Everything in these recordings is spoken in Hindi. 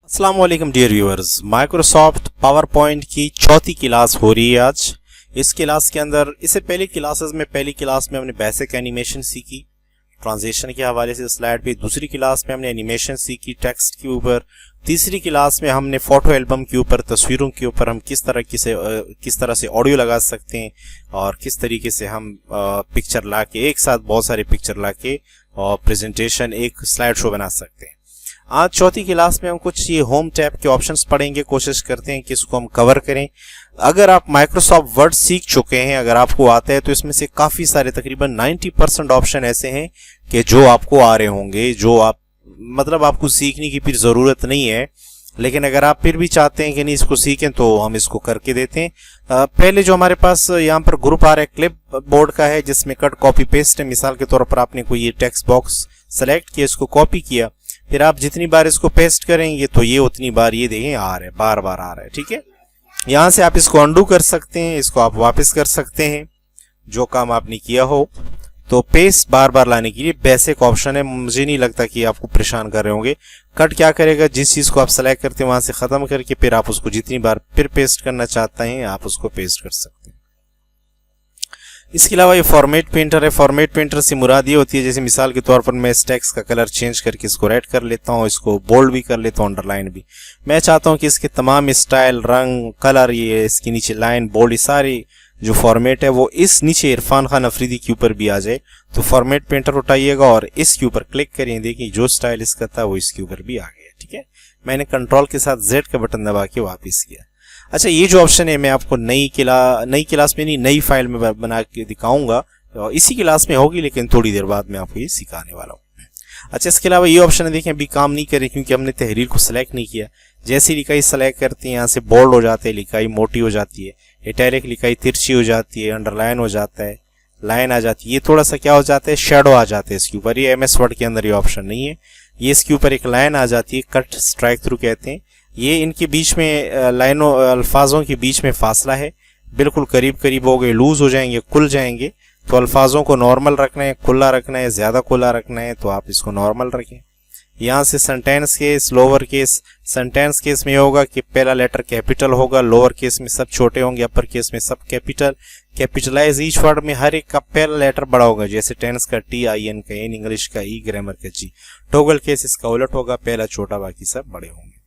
अस्सलाम वालेकुम dear viewers. Microsoft PowerPoint की चौथी क्लास हो रही है आज। इस क्लास के अंदर इससे पहले क्लासेस में पहली क्लास में हमने बेसिक एनिमेशन सीखी ट्रांजिशन के हवाले से स्लाइड पे। दूसरी क्लास में हमने एनिमेशन सीखी टेक्स्ट के ऊपर। तीसरी क्लास में हमने फोटो एल्बम के ऊपर, तस्वीरों के ऊपर हम किस तरह से ऑडियो लगा सकते हैं और किस तरीके से हम पिक्चर ला के एक साथ बहुत सारे पिक्चर ला के और प्रेजेंटेशन एक स्लाइड शो बना सकते हैं। आज चौथी क्लास में हम कुछ ये होम टैब के ऑप्शंस पढ़ेंगे, कोशिश करते हैं कि इसको हम कवर करें। अगर आप माइक्रोसॉफ्ट वर्ड सीख चुके हैं, अगर आपको आता है, तो इसमें से काफ़ी सारे तकरीबन 90% ऑप्शन ऐसे हैं कि जो आपको आ रहे होंगे, जो आपको सीखने की फिर ज़रूरत नहीं है। लेकिन अगर आप फिर भी चाहते हैं कि नहीं इसको सीखें तो हम इसको करके देते हैं। पहले जो हमारे पास यहाँ पर ग्रुप आ रहा है क्लिप बोर्ड का है, जिसमें कट कॉपी पेस्ट है। मिसाल के तौर पर आपने कोई ये टेक्स्ट बॉक्स सेलेक्ट किया, इसको कॉपी किया, फिर आप जितनी बार इसको पेस्ट करेंगे तो ये उतनी बार ये देखें आ रहा है, बार बार आ रहा है। ठीक है, यहाँ से आप इसको अंडू कर सकते हैं, इसको आप वापस कर सकते हैं जो काम आपने किया हो। तो पेस्ट बार बार लाने के लिए बेसिक ऑप्शन है, मुझे नहीं लगता कि आपको परेशान कर रहे होंगे। कट क्या करेगा, जिस चीज़ को आप सेलेक्ट करते हैं वहां से ख़त्म करके फिर आप उसको जितनी बार फिर पेस्ट करना चाहते हैं आप उसको पेस्ट कर सकते हैं। इसके अलावा ये फॉर्मेट पेंटर है। फॉर्मेट पेंटर से मुराद ये होती है, जैसे मिसाल के तौर पर मैं इस टेक्स्ट का कलर चेंज करके इसको रेड कर लेता हूँ, इसको बोल्ड भी कर लेता हूँ, अंडरलाइन भी। मैं चाहता हूँ कि इसके तमाम स्टाइल, रंग, कलर, ये इसके नीचे लाइन, बोल्ड, ये सारी जो फॉर्मेट है वो इस नीचे इरफान खान अफरीदी के ऊपर भी आ जाए। तो फॉर्मेट पेंटर उठाइएगा और इसके ऊपर क्लिक करिए, देखिए जो स्टाइल इसका था वो इसके ऊपर भी आ गया। ठीक है, मैंने कंट्रोल के साथ Z का बटन दबा के वापस किया। अच्छा, ये जो ऑप्शन है मैं आपको नई क्लास में नहीं, नई फाइल में बना के दिखाऊंगा। तो इसी क्लास में होगी, लेकिन थोड़ी देर बाद मैं आपको ये सिखाने वाला हूँ। अच्छा, इसके अलावा ये ऑप्शन है, देखें अभी काम नहीं करे क्योंकि हमने तहरीर को सिलेक्ट नहीं किया। जैसे लिखाई सेलेक्ट करते हैं यहाँ से बोल्ड हो जाते हैं, लिखाई मोटी हो जाती है, इटैलिक लिखाई तिरछी हो जाती है, अंडरलाइन हो जाता है, लाइन आ जाती है, ये थोड़ा सा क्या हो जाता है, शेडो आ जाते हैं इसके ऊपर। ये MS वर्ड के अंदर ये ऑप्शन नहीं है। ये इसके ऊपर एक लाइन आ जाती है, कट स्ट्राइक थ्रू कहते हैं। ये इनके बीच में लाइनों अल्फाजों के बीच में फासला है, बिल्कुल करीब करीब हो गए, लूज हो जाएंगे, खुल जाएंगे। तो अल्फाजों को नॉर्मल रखना है, खुला रखना है, ज़्यादा खुला रखना है, तो आप इसको नॉर्मल रखें। यहाँ से sentence case, lower case. Sentence case में होगा कि पहला लेटर कैपिटल होगा, लोअर केस में सब छोटे होंगे, अपर केस में सब कैपिटल। कैपिटलाइज ईच वर्ड में हर एक का पहला लेटर बड़ा होगा, जैसे टेंस का TIN का N, इंग्लिश का E, ग्रामर का G। टॉगल केस इसका उलट होगा, पहला छोटा बाकी सब बड़े होंगे।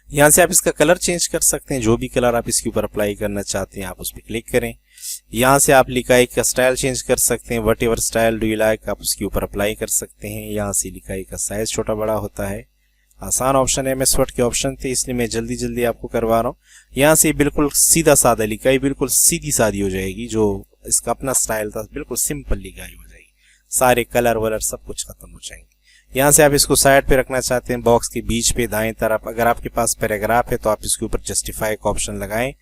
यहाँ से आप इसका कलर चेंज कर सकते हैं, जो भी कलर आप इसके ऊपर अप्लाई करना चाहते हैं आप उस पर क्लिक करें। यहाँ से आप लिखाई का स्टाइल चेंज कर सकते हैं, what ever style do you like आप उसके ऊपर अप्लाई कर सकते हैं। यहाँ से लिखाई का साइज छोटा बड़ा होता है। आसान ऑप्शन है, MS वर्ड के ऑप्शन थे इसलिए मैं जल्दी जल्दी आपको करवा रहा हूँ। यहाँ से बिल्कुल सीधा साधा लिखाई बिल्कुल सीधी सादी हो जाएगी, जो इसका अपना स्टाइल था बिल्कुल सिंपल लिखाई हो जाएगी, सारे कलर वलर सब कुछ खत्म हो जाएंगे। यहाँ से आप इसको साइड पे रखना चाहते हैं, बॉक्स के बीच पे दाएं तरफ। अगर आपके पास पैराग्राफ है तो आप इसके ऊपर जस्टिफाई का ऑप्शन लगाएं,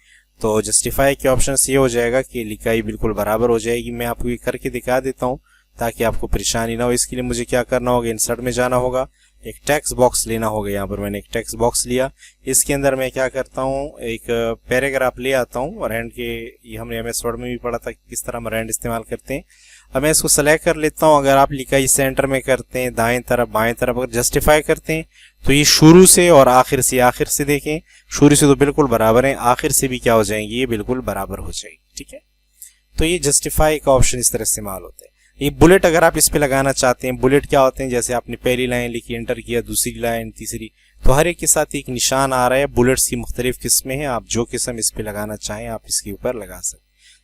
तो जस्टिफाई के ऑप्शन से ये हो जाएगा कि लिखाई बिल्कुल बराबर हो जाएगी। मैं आपको ये करके दिखा देता हूँ ताकि आपको परेशानी ना हो। इसके लिए मुझे क्या करना होगा, इंसर्ट में जाना होगा, एक टेक्स्ट बॉक्स लेना होगा। यहाँ पर मैंने एक टेक्स्ट बॉक्स लिया, इसके अंदर मैं क्या करता हूँ, एक पैराग्राफ ले आता हूँ। रैंड के ये हमने MS वर्ड में भी पढ़ा था कि किस तरह हम रैंड इस्तेमाल करते हैं। अब मैं इसको सेलेक्ट कर लेता हूँ। अगर आप लिखाई सेंटर में करते हैं, दाएं तरफ बाएं तरफ अगर जस्टिफाई करते हैं तो ये शुरू से और आखिर से देखें, शुरू से तो बिल्कुल बराबर है, आखिर से भी क्या हो जाएंगी, ये बिल्कुल बराबर हो जाएगी। ठीक है, तो ये जस्टिफाई का ऑप्शन इस तरह इस्तेमाल होता है। ये बुलेट अगर आप इस पे लगाना चाहते हैं, बुलेट क्या होते हैं, जैसे आपने पहली लाइन लिखी, एंटर किया, दूसरी लाइन, तीसरी, तो हर एक के साथ एक निशान आ रहा है। बुलेट्स की मुख्तलिफ किस्में हैं, आप जो किस्म इस पे लगाना चाहें आप इसके ऊपर लगा सकते हैं।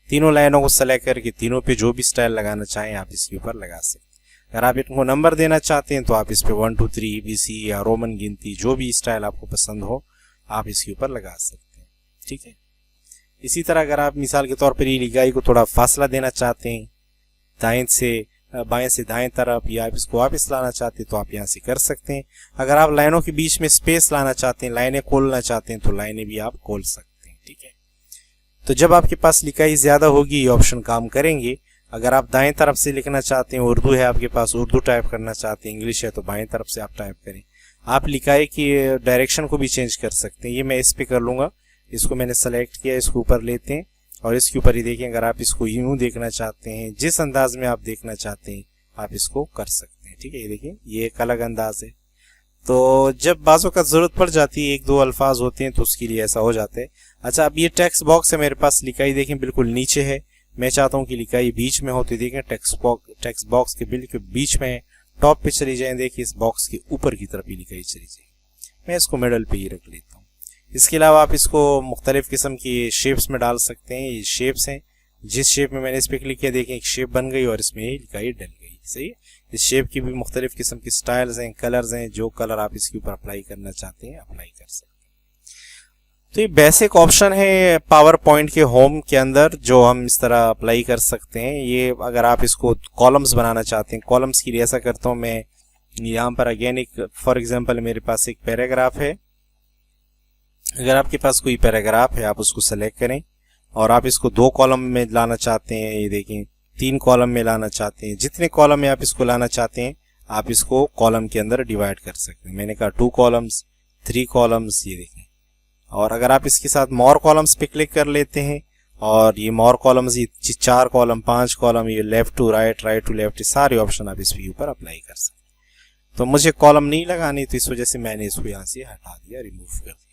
तीनों लाइनों को सेलेक्ट करके तीनों पे जो भी स्टाइल लगाना चाहें आप इसके ऊपर लगा सकते हैं। अगर आप इनको नंबर देना चाहते हैं तो आप इस पे 1 2 3 ABC या रोमन गिनती, जो भी स्टाइल आपको पसंद हो आप इसके ऊपर लगा सकते हैं। ठीक है, इसी तरह अगर आप मिसाल के तौर पर ये लिखाई को थोड़ा फासला देना चाहते हैं, दाएं से बाएं से दाएं तरफ, या आप इसको वापस लाना चाहते हैं तो आप यहाँ से कर सकते हैं। अगर आप लाइनों के बीच में स्पेस लाना चाहते हैं, लाइनें खोलना चाहते हैं तो लाइनें भी आप खोल सकते हैं। ठीक है, तो जब आपके पास लिखाई ज़्यादा होगी ये ऑप्शन काम करेंगे। अगर आप दाएं तरफ से लिखना चाहते हैं, उर्दू है आपके पास, उर्दू टाइप करना चाहते हैं, इंग्लिश है तो बाएं तरफ से आप टाइप करें। आप लिखाई की डायरेक्शन को भी चेंज कर सकते हैं। ये मैं इस पे कर लूँगा, इसको मैंने सेलेक्ट किया, इसको ऊपर लेते हैं और इसके ऊपर ही देखें। अगर आप इसको यूँ देखना चाहते हैं, जिस अंदाज में आप देखना चाहते हैं आप इसको कर सकते हैं। ठीक है, ये देखिए ये एक अलग अंदाज है। तो जब बाज़ों का ज़रूरत पड़ जाती है, एक दो अल्फाज होते हैं तो उसके लिए ऐसा हो जाता है। अच्छा, अब ये टेक्स्ट बॉक्स है मेरे पास, लिखाई देखें बिल्कुल नीचे है, मैं चाहता हूँ कि लिखाई बीच में होती, देखें टेक्स्ट बॉक्स के बिल्कुल बीच में, टॉप पे चली जाए, देखिए इस बॉक्स के ऊपर की तरफ ही लिखाई चली जाए। मैं इसको मिडल पे ही रख लेता हूँ। इसके अलावा आप इसको मुख्तलिफ किस्म की शेप्स में डाल सकते हैं। ये शेप्स हैं, जिस शेप में मैंने इस पर क्लिक किया देखें एक शेप बन गई और इसमें लिखाई डल गई। सही है। इस शेप की भी मुख्तलिफ किस्म की स्टाइल्स हैं, कलर्स हैं, जो कलर आप इसके ऊपर अप्लाई करना चाहते हैं अप्लाई कर सकते हैं। तो ये बेसिक ऑप्शन है पावर पॉइंट के होम के अंदर जो हम इस तरह अप्लाई कर सकते हैं। ये अगर आप इसको कॉलम्स बनाना चाहते हैं, कॉलम्स के लिए ऐसा करता हूँ मैं, यहाँ पर अगेन एक फॉर एग्जांपल मेरे पास एक पैराग्राफ है। अगर आपके पास कोई पैराग्राफ है आप उसको सेलेक्ट करें और आप इसको 2 कॉलम में लाना चाहते हैं, ये देखें 3 कॉलम में लाना चाहते हैं, जितने कॉलम में आप इसको लाना चाहते हैं आप इसको कॉलम के अंदर डिवाइड कर सकते हैं। मैंने कहा 2 कॉलम्स, 3 कॉलम्स, ये देखें। और अगर आप इसके साथ मोर कॉलम्स पे क्लिक कर लेते हैं और ये मोर कॉलम्स, ये 4 कॉलम, 5 कॉलम, ये left to right, right to left, सारे ऑप्शन आप इस व्यू पर अप्लाई कर सकते हैं। तो मुझे कॉलम नहीं लगानी, तो इस वजह से मैंने इसको यहाँ से हटा दिया, रिमूव कर दिया।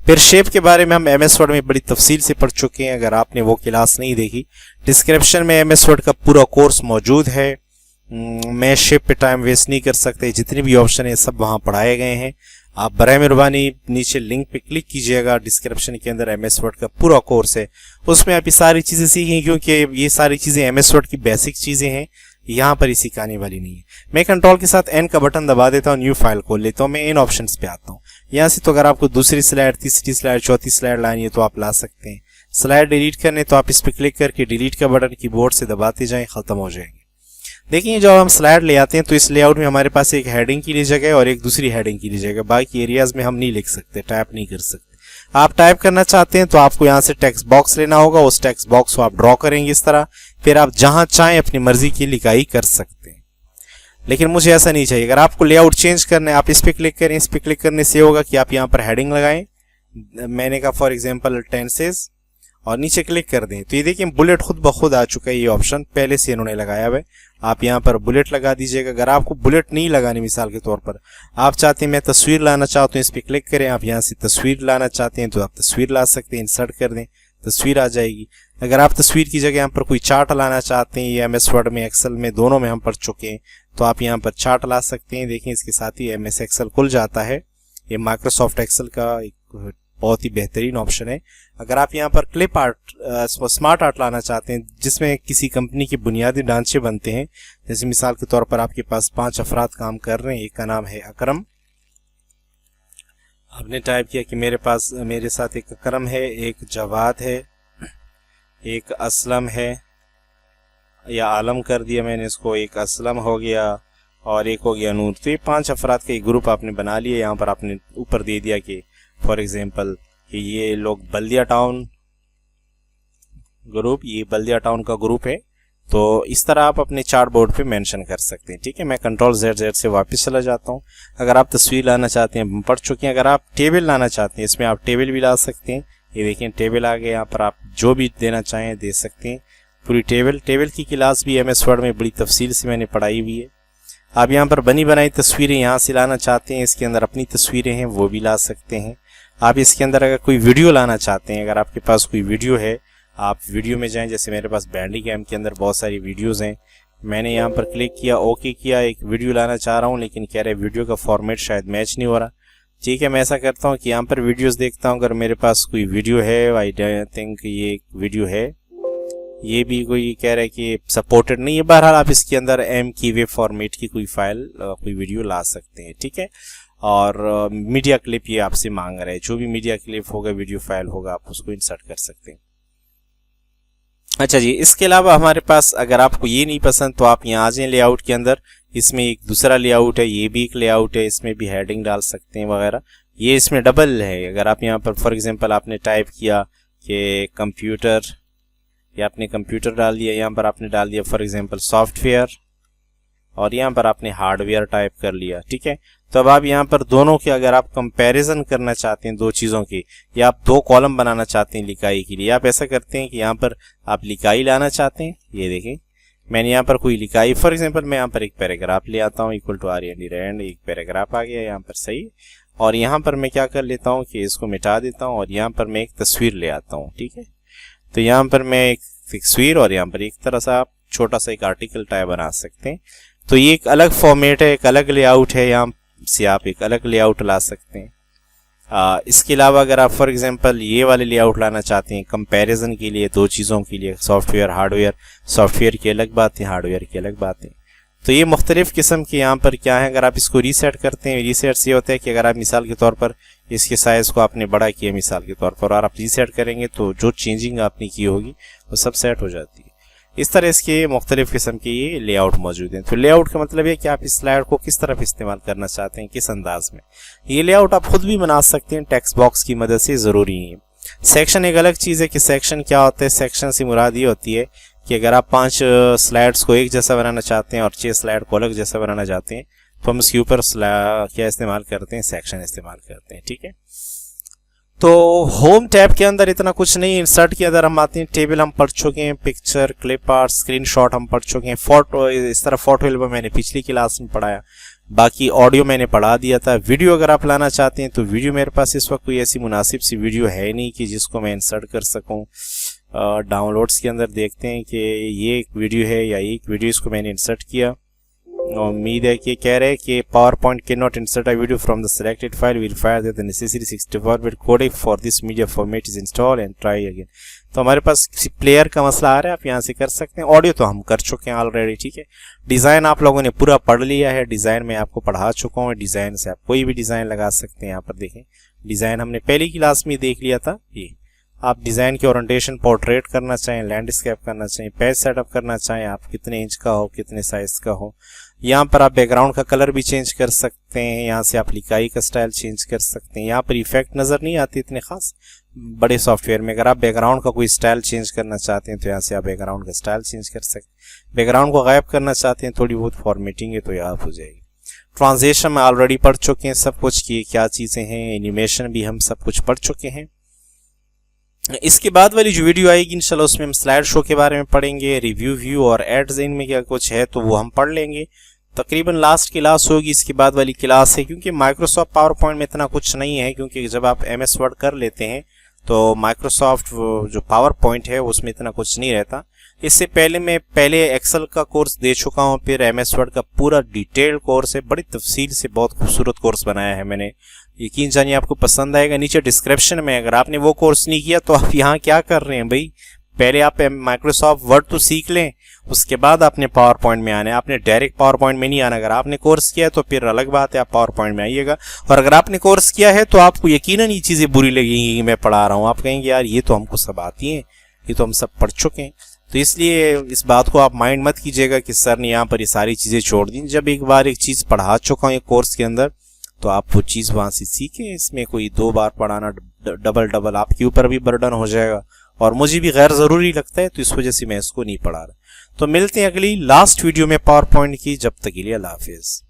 फिर शेप के बारे में हम MS वर्ड में बड़ी तफसील से पढ़ चुके हैं। अगर आपने वो क्लास नहीं देखी, डिस्क्रिप्शन में MS वर्ड का पूरा कोर्स मौजूद है। मैं शेप पे टाइम वेस्ट नहीं कर सकते, जितने भी ऑप्शन है सब वहाँ पढ़ाए गए हैं। आप बराए मेहरबानी नीचे लिंक पे क्लिक कीजिएगा, डिस्क्रिप्शन के अंदर MS वर्ड का पूरा कोर्स है, उसमें आप ये सारी चीज़ें सीखें, क्योंकि ये सारी चीज़ें MS वर्ड की बेसिक चीज़ें हैं, यहाँ पर ही सिखाने वाली नहीं है। मैं कंट्रोल के साथ N का बटन दबा देता हूँ, न्यू फाइल खोल लेता हूँ, मैं इन ऑप्शंस पे आता हूँ। यहाँ से तो अगर आपको दूसरी स्लाइड, तीसरी स्लाइड, चौथी स्लाइड लानी है तो आप ला सकते हैं। स्लाइड डिलीट करने तो आप इस पर क्लिक करके डिलीट का बटन कीबोर्ड से दबाते जाएं, खत्म हो जाएंगे। देखिए जब हम स्लाइड ले आते हैं तो इस लेआउट में हमारे पास एक हेडिंग के लिए जगह है और एक दूसरी हेडिंग के लिए जगह। बाकी एरियाज में हम नहीं लिख सकते, टाइप नहीं कर सकते। आप टाइप करना चाहते हैं तो आपको यहाँ से टेक्स्ट बॉक्स लेना होगा, उस टेक्स्ट बॉक्स को आप ड्रॉ करेंगे इस तरह, फिर आप जहां चाहें अपनी मर्जी की लिखाई कर सकते हैं। लेकिन मुझे ऐसा नहीं चाहिए। अगर आपको लेआउट चेंज करना है आप इस पे क्लिक करें, इस पे क्लिक करने से होगा कि आप यहाँ पर हेडिंग लगाएं। मैंने कहा फॉर एग्जांपल टेंसेस और नीचे क्लिक कर दें तो ये देखिए बुलेट खुद ब खुद आ चुका है। ये ऑप्शन पहले से इन्होंने लगाया हुआ है, आप यहाँ पर बुलेट लगा दीजिएगा। अगर आपको बुलेट नहीं लगानी, मिसाल के तौर पर आप चाहते हैं मैं तस्वीर लाना चाहता हूँ, इस पर क्लिक करें, आप यहाँ से तस्वीर लाना चाहते हैं तो आप तस्वीर ला सकते हैं, इंसर्ट कर दें, तस्वीर आ जाएगी। अगर आप तस्वीर की जगह यहाँ पर कोई चार्ट लाना चाहते हैं, या MS वर्ड में, एक्सेल में, दोनों में हम पढ़ चुके हैं, तो आप यहाँ पर चार्ट ला सकते हैं। देखिए इसके साथ ही MS एक्सेल खुल जाता है। ये माइक्रोसॉफ्ट एक्सेल का एक बहुत ही बेहतरीन ऑप्शन है। अगर आप यहाँ पर क्लिप आर्ट, स्मार्ट आर्ट लाना चाहते हैं जिसमें किसी कंपनी के बुनियादी ढांचे बनते हैं, जैसे मिसाल के तौर पर आपके पास 5 अफराद काम कर रहे हैं, एक का नाम है अकरम, आपने टाइप किया कि मेरे साथ एक अकरम है, एक जवाद है, एक असलम है, या आलम कर दिया मैंने इसको, एक असलम हो गया और एक हो गया नूर। तो ये 5 अफराद का एक ग्रुप आपने बना लिया। यहाँ पर आपने ऊपर दे दिया कि फॉर एग्जांपल कि ये लोग बल्दिया टाउन ग्रुप, ये बल्दिया टाउन का ग्रुप है। तो इस तरह आप अपने चार्ट बोर्ड पे मेंशन कर सकते हैं। ठीक है, मैं कंट्रोल Z से वापस चला जाता हूँ। अगर आप तस्वीर लाना चाहते हैं, पढ़ चुके हैं। अगर आप टेबल लाना चाहते हैं, इसमें आप टेबल भी ला सकते हैं। ये देखिए टेबल आ गए, यहाँ पर आप जो भी देना चाहें दे सकते हैं। पूरी टेबल की क्लास भी MS वर्ड में बड़ी तफसील से मैंने पढ़ाई हुई है। आप यहाँ पर बनी बनाई तस्वीरें यहाँ से लाना चाहते हैं, इसके अंदर अपनी तस्वीरें हैं वो भी ला सकते हैं। आप इसके अंदर अगर कोई वीडियो लाना चाहते हैं, अगर आपके पास कोई वीडियो है, आप वीडियो में जाएं। जैसे मेरे पास बैंडी कैम के अंदर बहुत सारी वीडियोस हैं, मैंने यहाँ पर क्लिक किया, ओके किया, एक वीडियो लाना चाह रहा हूँ लेकिन कह रहे वीडियो का फॉर्मेट शायद मैच नहीं हो रहा। ठीक है, मैं ऐसा करता हूँ कि यहाँ पर वीडियोस देखता हूँ। अगर मेरे पास कोई वीडियो है, आई थिंक ये वीडियो है, ये भी कोई कह रहा है कि सपोर्टेड नहीं है। बहरहाल आप इसके अंदर M की वेब फॉर्मेट की कोई फाइल, कोई वीडियो ला सकते हैं। ठीक है, और मीडिया क्लिप ये आपसे मांग रहे हैं, जो भी मीडिया क्लिप होगा, वीडियो फाइल होगा, आप उसको इंसर्ट कर सकते हैं। अच्छा जी, इसके अलावा हमारे पास अगर आपको ये नहीं पसंद तो आप यहाँ आ जाएं लेआउट के अंदर। इसमें एक दूसरा लेआउट है, ये भी एक लेआउट है, इसमें भी हेडिंग डाल सकते हैं वगैरह। ये इसमें डबल है। अगर आप यहाँ पर फॉर एग्जांपल आपने टाइप किया कि कंप्यूटर, या आपने कंप्यूटर डाल दिया, यहाँ पर आपने डाल दिया फॉर एग्जांपल सॉफ्टवेयर, और यहाँ पर आपने हार्डवेयर टाइप कर लिया। ठीक है, तो अब आप यहाँ पर दोनों के अगर आप कंपैरिजन करना चाहते हैं, दो चीज़ों की, या आप 2 कॉलम बनाना चाहते हैं लिखाई के लिए, आप ऐसा करते हैं कि यहाँ पर आप लिखाई लाना चाहते हैं, ये देखें मैंने यहाँ पर कोई लिखा है, फॉर एग्जांपल मैं यहाँ पर एक पैराग्राफ ले आता हूँ equal to r and rand, एक पैराग्राफ आ गया यहाँ पर, सही। और यहाँ पर मैं क्या कर लेता हूँ कि इसको मिटा देता हूँ और यहाँ पर मैं एक तस्वीर ले आता हूँ, ठीक है। तो यहाँ पर मैं एक तस्वीर और यहाँ पर एक तरह सा आप छोटा सा एक आर्टिकल टाइप बना सकते हैं। तो ये एक अलग फॉर्मेट है, एक अलग लेआउट है, यहाँ से आप एक अलग लेआउट ला सकते हैं। इसके अलावा अगर आप फॉर एग्जांपल ये वाले लेआउट लाना चाहते हैं कंपैरिजन के लिए, दो चीज़ों के लिए, सॉफ्टवेयर हार्डवेयर, सॉफ्टवेयर की अलग बात है, हार्डवेयर की अलग बात है। तो ये मुख्तलिफ किस्म के यहाँ पर क्या है, अगर आप इसको रीसेट करते हैं, रीसेट से होता है कि अगर आप मिसाल के तौर पर इसके साइज़ को आपने बड़ा किया मिसाल के तौर पर और आप रीसेट करेंगे तो जो चेंजिंग आपने की होगी वो सब सेट हो जाती है। इस तरह इसके मुख्तलिफ किस्म के ये लेआउट मौजूद हैं। तो लेआउट का मतलब है कि आप इस स्लाइड को किस तरफ इस्तेमाल करना चाहते हैं, किस अंदाज में। ये लेआउट आप खुद भी बना सकते हैं, टेक्स्ट बॉक्स की मदद से, ज़रूरी नहीं है। सेक्शन एक अलग चीज़ है कि सेक्शन क्या होता है। सेक्शन से मुराद ये होती है कि अगर आप 5 स्लाइड्स को एक जैसा बनाना चाहते हैं और 6 स्लाइड को अलग जैसा बनाना चाहते हैं तो हम इसके ऊपर क्या इस्तेमाल करते हैं, सेक्शन इस्तेमाल करते हैं, ठीक है। तो होम टैब के अंदर इतना कुछ नहीं। इंसर्ट के अंदर हम आते हैं, टेबल हम पढ़ चुके हैं, पिक्चर, क्लिप आर्ट, स्क्रीनशॉट हम पढ़ चुके हैं, फोटो, इस तरह फोटो एल्बम मैंने पिछली क्लास में पढ़ाया, बाकी ऑडियो मैंने पढ़ा दिया था। वीडियो अगर आप लाना चाहते हैं तो वीडियो मेरे पास इस वक्त कोई ऐसी मुनासिब सी वीडियो है नहीं कि जिसको मैं इंसर्ट कर सकूं। डाउनलोड्स के अंदर देखते हैं कि ये एक वीडियो है या एक वीडियो, इसको मैंने इंसर्ट किया। उम्मीद है कि कह रहे हैं कि PowerPoint cannot insert a video from the selected file, verify that the necessary 64-bit codec for this media format is install and try again. तो हमारे पास किसी प्लेयर का मसला आ रहा है, आप यहाँ से कर सकते हैं। ऑडियो तो हम कर चुके हैं ऑलरेडी, ठीक है। डिज़ाइन आप लोगों ने पूरा पढ़ लिया है, डिज़ाइन मैं आपको पढ़ा चुका हूँ। डिज़ाइन से आप कोई भी डिज़ाइन लगा सकते हैं। यहाँ पर देखें, डिज़ाइन हमने पहली क्लास में देख लिया था। ये आप डिज़ाइन की ओरिएंटेशन पोर्ट्रेट करना चाहें, लैंडस्केप करना चाहें, पेज सेटअप करना चाहें, आप कितने इंच का हो, कितने साइज का हो। यहाँ पर आप बैकग्राउंड का कलर भी चेंज कर सकते हैं, यहाँ से आप लिखाई का स्टाइल चेंज कर सकते हैं। यहाँ पर इफेक्ट नज़र नहीं आती इतने खास बड़े सॉफ्टवेयर में। अगर आप बैकग्राउंड का कोई स्टाइल चेंज करना चाहते हैं तो यहाँ से आप बैकग्राउंड का स्टाइल चेंज कर सकते हैं। बैकग्राउंड को गायब करना चाहते हैं, थोड़ी बहुत फॉर्मेटिंग है तो यहाँ हो जाएगी। ट्रांसलेशन में ऑलरेडी पढ़ चुके हैं सब कुछ की क्या चीज़ें हैं। एनिमेशन भी हम सब कुछ पढ़ चुके हैं। इसके बाद वाली जो वीडियो आएगी इंशाल्लाह उसमें हम स्लाइड शो के बारे में पढ़ेंगे, रिव्यू व्यू और एड्स इनमें क्या कुछ है तो वो हम पढ़ लेंगे। तकरीबन लास्ट क्लास होगी इसके बाद वाली क्लास है, क्योंकि माइक्रोसॉफ्ट पावर पॉइंट में इतना कुछ नहीं है। क्योंकि जब आप MS वर्ड कर लेते हैं तो माइक्रोसॉफ्ट जो पावर पॉइंट है उसमें इतना कुछ नहीं रहता। इससे पहले मैं एक्सेल का कोर्स दे चुका हूँ, फिर MS वर्ड का पूरा डिटेल कोर्स है, बड़ी तफसील से बहुत खूबसूरत कोर्स बनाया है मैंने। यकीन जानिए आपको पसंद आएगा। नीचे डिस्क्रिप्शन में, अगर आपने वो कोर्स नहीं किया तो आप यहाँ क्या कर रहे हैं भाई, पहले आप माइक्रोसॉफ्ट वर्ड तो सीख लें, उसके बाद आपने पावर पॉइंट में आना है। आपने डायरेक्ट पावर पॉइंट में नहीं आना। अगर आपने कोर्स किया है तो फिर अलग बात है, आप पावर पॉइंट में आइएगा। और अगर आपने कोर्स किया है तो आपको यकीनन ये चीज़ें बुरी लगेंगी कि मैं पढ़ा रहा हूँ, आप कहेंगे यार ये तो हमको सब आती हैं, ये तो हम सब पढ़ चुके हैं। तो इसलिए इस बात को आप माइंड मत कीजिएगा कि सर ने यहाँ पर ये सारी चीज़ें छोड़ दी। जब एक बार एक चीज़ पढ़ा चुका हूँ एक कोर्स के अंदर तो आप वो चीज़ वहाँ से सीखें। इसमें कोई 2 बार पढ़ाना डबल आपके ऊपर भी बर्डन हो जाएगा और मुझे भी गैर ज़रूरी लगता है, तो इस वजह से मैं इसको नहीं पढ़ा रहा। तो मिलते हैं अगली लास्ट वीडियो में पावर पॉइंट की। जब तक के लिए अल्लाह हाफिज़।